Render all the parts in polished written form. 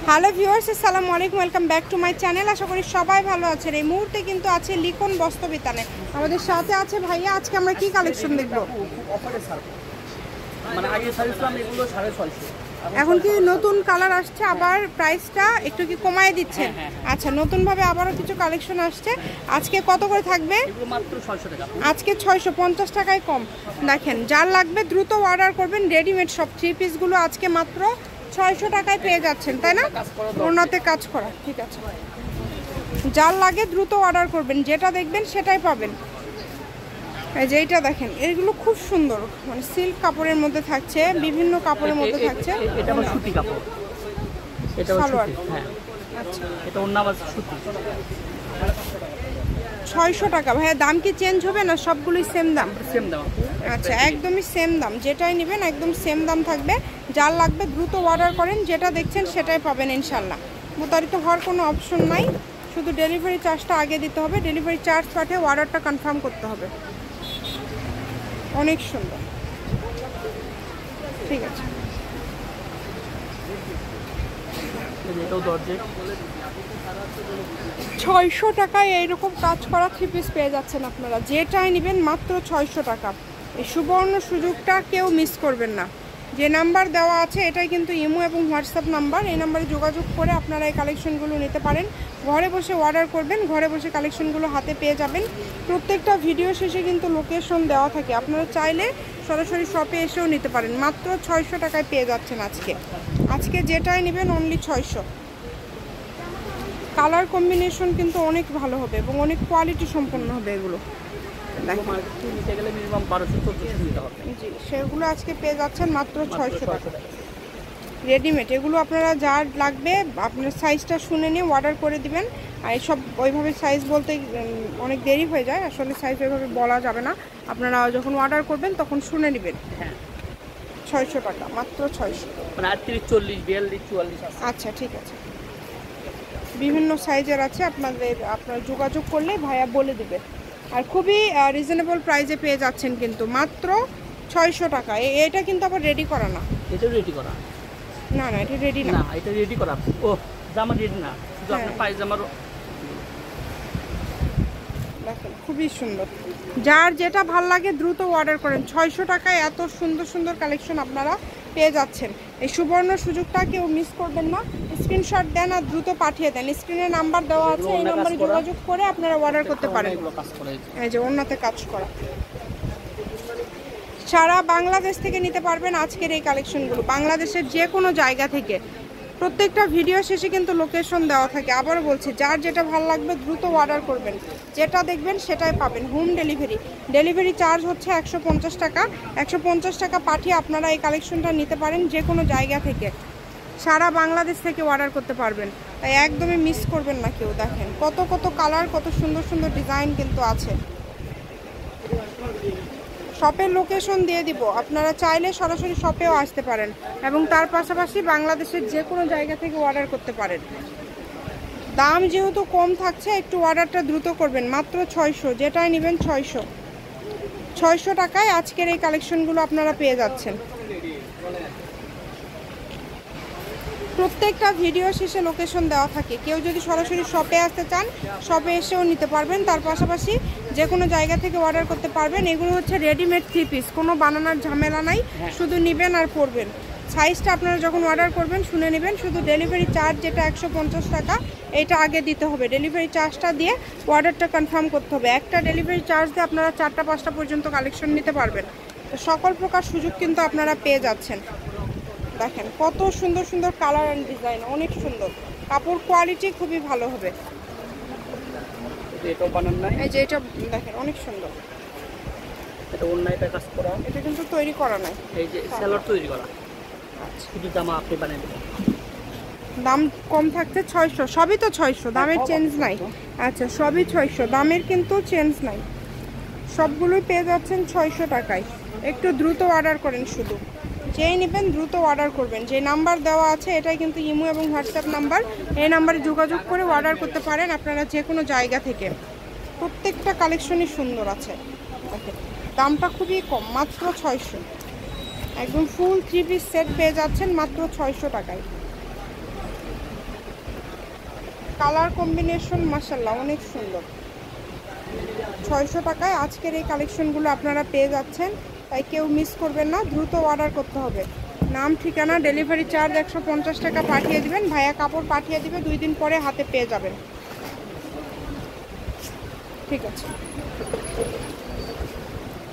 Hello viewers, আসসালামু আলাইকুম, welcome back to my channel. আশা করি সবাই ভালো আছেন। এই মুহূর্তে কিন্তু আছে লিখন বস্ত্রবিতানে, আমাদের সাথে আছে ভাইয়া। আজকে আমরা কি কালেকশন দেখবো? এখন কি নতুন কালার আসছে, আবার প্রাইসটা একটু কি কমায় দিচ্ছেন? আচ্ছা, নতুনভাবে আবারও কিছু কালেকশন আসছে। আজকে কত করে থাকবে? আজকে 650 টাকায় কম। দেখেন, যার লাগবে দ্রুত অর্ডার করবেন। রেডিমেড সব থ্রি পিসগুলো আজকে মাত্র 600 টাকায় পেয়ে যাচ্ছেন, তাই না? ওনাতে কাজ করা, ঠিক আছে। যার লাগে দ্রুত অর্ডার করবেন, যেটা দেখবেন সেটাই পাবেন। এই যে এইটা দেখেন, এগুলো খুব সুন্দর, মানে সিল্ক কাপড়ের মধ্যে থাকছে, বিভিন্ন কাপড়ের মধ্যে থাকছে। এটা হলো সুতি কাপড়, এটা হলো সুতি। হ্যাঁ, আচ্ছা, এটা ওন্না বাস সুতি। 600 টাকা। ভাইয়া দাম কি চেঞ্জ হবে না? সবগুলোই সেম দাম? সেম দাম। আচ্ছা, একদমই সেম দাম। যেটাই নেবেন একদম সেম দাম থাকবে। যার লাগবে দ্রুত অর্ডার করেন, যেটা দেখছেন সেটাই পাবেন ইনশাল্লাহ। প্রতারিত হওয়ার কোনো অপশন নাই, শুধু ডেলিভারি চার্জটা আগে দিতে হবে। ডেলিভারি চার্জ পাঠিয়ে অর্ডারটা কনফার্ম করতে হবে। অনেক সুন্দর, ঠিক আছে। এটাও জর্জেট। 600 টাকায় এইরকম কাজ করা থ্রি পিস পেয়ে যাচ্ছেন আপনারা। যেটাই নেবেন মাত্র 600 টাকা। এই সুবর্ণ সুযোগটা কেউ মিস করবেন না। যে নাম্বার দেওয়া আছে এটাই কিন্তু ইমো এবং হোয়াটসঅ্যাপ নাম্বার। এই নাম্বারে যোগাযোগ করে আপনারা এই কালেকশনগুলো নিতে পারেন। ঘরে বসে অর্ডার করবেন, ঘরে বসে কালেকশনগুলো হাতে পেয়ে যাবেন। প্রত্যেকটা ভিডিও শেষে কিন্তু লোকেশন দেওয়া থাকে, আপনারা চাইলে সরাসরি শপে এসেও নিতে পারেন। মাত্র 600 টাকায় পেয়ে যাচ্ছেন আজকে যেটাই নেবেন অনলি 600। কালার কম্বিনেশন কিন্তু অনেক ভালো হবে এবং অনেক কোয়ালিটি সম্পন্ন হবে এগুলো। জি, সেগুলো আজকে পেয়ে যাচ্ছেন মাত্র 600 টাকা। রেডিমেড এগুলো আপনারা যার লাগবে আপনার সাইজটা শুনে নিয়ে অর্ডার করে দিবেন। আর এইসব ওইভাবে সাইজ বলতে অনেক দেরি হয়ে যায়, আসলে সাইজ ওইভাবে বলা যাবে না। আপনারা যখন অর্ডার করবেন তখন শুনে নেবেন। হ্যাঁ, 600 টাকা, মাত্র 600। মানে 38, 40, 42, 44। আচ্ছা, ঠিক আছে। বিভিন্ন সাইজের আছে, আপনারা যোগাযোগ করলে ভাইয়া বলে দিবে। আর খুবই রিজনেবল প্রাইসে পেয়ে যাচ্ছেন কিন্তু মাত্র 600 টাকা। এটা কিন্তু আবার রেডি করা না। এটা রেডি করা না, এটা রেডি না। না, এটা রেডি করা। ও, জামা রেডি না, শুধু আপনার পায়জামার। দেখেন, খুবই সুন্দর। যার যেটা ভাল লাগে দ্রুত অর্ডার করেন। 600 টাকায় এত সুন্দর সুন্দর কালেকশন আপনারা পেয়ে যাচ্ছেন। এই সুবর্ণ সুযোগটা কেউ মিস করবেন না। স্ক্রিনশট দেন আর দ্রুত পাঠিয়ে দেন। স্ক্রিনে নাম্বার দেওয়া আছে, এই নাম্বারে যোগাযোগ করে আপনারা অর্ডার করতে পারেন। এই যে ওন্নাতে কাজ করা, সারা বাংলাদেশ থেকে নিতে পারবেন আজকের এই কালেকশনগুলো। বাংলাদেশের যে কোনো জায়গা থেকে। প্রত্যেকটা ভিডিও শেষে কিন্তু লোকেশন দেওয়া থাকে। আবারও বলছি, যার যেটা ভালো লাগবে দ্রুত অর্ডার করবেন, যেটা দেখবেন সেটাই পাবেন। হোম ডেলিভারি চার্জ হচ্ছে 150 টাকা। 150 টাকা পাঠিয়ে আপনারা এই কালেকশনটা নিতে পারেন যে কোনো জায়গা থেকে। সারা বাংলাদেশ থেকে অর্ডার করতে পারবেন, তাই একদমই মিস করবেন না কেউ। দেখেন কত কত কালার, কত সুন্দর সুন্দর ডিজাইন কিন্তু আছে। শপের লোকেশন দিয়ে দিব, আপনারা চাইলে সরাসরি শপেও আসতে পারেন এবং তার পাশাপাশি বাংলাদেশের যে কোনো জায়গা থেকে অর্ডার করতে পারেন। দাম যেহেতু কম থাকছে, একটু অর্ডারটা দ্রুত করবেন। মাত্র 600, যেটাই নেবেন 600 টাকায় আজকের এই কালেকশনগুলো আপনারা পেয়ে যাচ্ছেন। প্রত্যেকটা ভিডিও শেষে লোকেশন দেওয়া থাকে। কেউ যদি সরাসরি শপে আসতে চান শপে এসেও নিতে পারবেন, তার পাশাপাশি যে কোনো জায়গা থেকে অর্ডার করতে পারবেন। এগুলো হচ্ছে রেডিমেড থ্রি পিস, কোনো বানানোর ঝামেলা নাই, শুধু নেবেন আর পরবেন। সাইজটা আপনারা যখন অর্ডার করবেন শুনে নেবেন। শুধু ডেলিভারি চার্জ যেটা 150 টাকা, এটা আগে দিতে হবে। ডেলিভারি চার্জটা দিয়ে অর্ডারটা কনফার্ম করতে হবে। একটা ডেলিভারি চার্জ দিয়ে আপনারা 4টা 5টা পর্যন্ত কালেকশন নিতে পারবেন। তো সকল প্রকার সুযোগ কিন্তু আপনারা পেয়ে যাচ্ছেন। দেখেন কত সুন্দর সুন্দর কালার অ্যান্ড ডিজাইন, অনেক সুন্দর। কাপড় কোয়ালিটি খুবই ভালো হবে। এই যে এটা দেখেন, অনেক সুন্দর। এটা ওন্নাতে কাজ করা, এটা কিন্তু তৈরি করা নাই, এই যে সেলর তৈরি করা। আচ্ছা, শুধু জামা আপনি বানিয়ে দেবেন। দাম কম থাকছে 600, সবই তো 600, দামের চেঞ্জ নাই। আচ্ছা, সবই 600, দামের কিন্তু চেঞ্জ নাই। সবগুলোই পেয়ে যাচ্ছেন 600 টাকায়। একটু দ্রুত অর্ডার করেন, শুধু যেই নেবেন দ্রুত অর্ডার করবেন। যে নাম্বার দেওয়া আছে এটাই কিন্তু ইমো এবং হোয়াটসঅ্যাপ নাম্বার। এই নাম্বারে যোগাযোগ করে অর্ডার করতে পারেন আপনারা যে কোনো জায়গা থেকে। প্রত্যেকটা কালেকশনই সুন্দর আছে। ওকে, দামটা খুবই কম, মাত্র 600। একদম ফুল থ্রি পিস সেট পেয়ে যাচ্ছেন মাত্র 600 টাকায়। কালার কম্বিনেশন মাশাআল্লাহ অনেক সুন্দর। 600 টাকায় আজকের এই কালেকশনগুলো আপনারা পেয়ে যাচ্ছেন, তাই কেউ মিস করবেন না, দ্রুত অর্ডার করতে হবে। নাম, ঠিকানা, ডেলিভারি চার্জ 150 টাকা পাঠিয়ে দিবেন, ভাইয়া কাপড় পাঠিয়ে দিবে, 2 দিন পরে হাতে পেয়ে যাবেন। ঠিক আছে,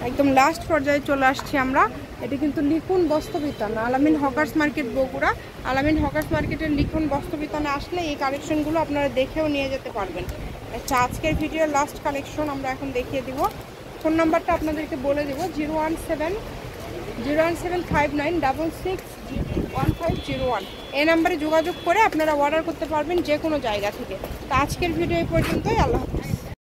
একদম লাস্ট পর্যায়ে চলে আসছি আমরা। এটা কিন্তু লিখুন বস্ত্রবিতান, আলামিন হকার্স মার্কেট বগুড়া। আলামিন হকার্স মার্কেটের লিখুন বস্ত্রবিতানে আসলে এই কালেকশনগুলো আপনারা দেখেও নিয়ে যেতে পারবেন। আচ্ছা, আজকের ভিডিওর লাস্ট কালেকশন আমরা এখন দেখিয়ে দিব। ফোন নাম্বারটা আপনাদেরকে বলে দেবো 01759661501। এই নাম্বারে যোগাযোগ করে আপনারা অর্ডার করতে পারবেন যে কোনো জায়গা থেকে। তো আজকের ভিডিও এই পর্যন্তই, আল্লাহ হাফেজ।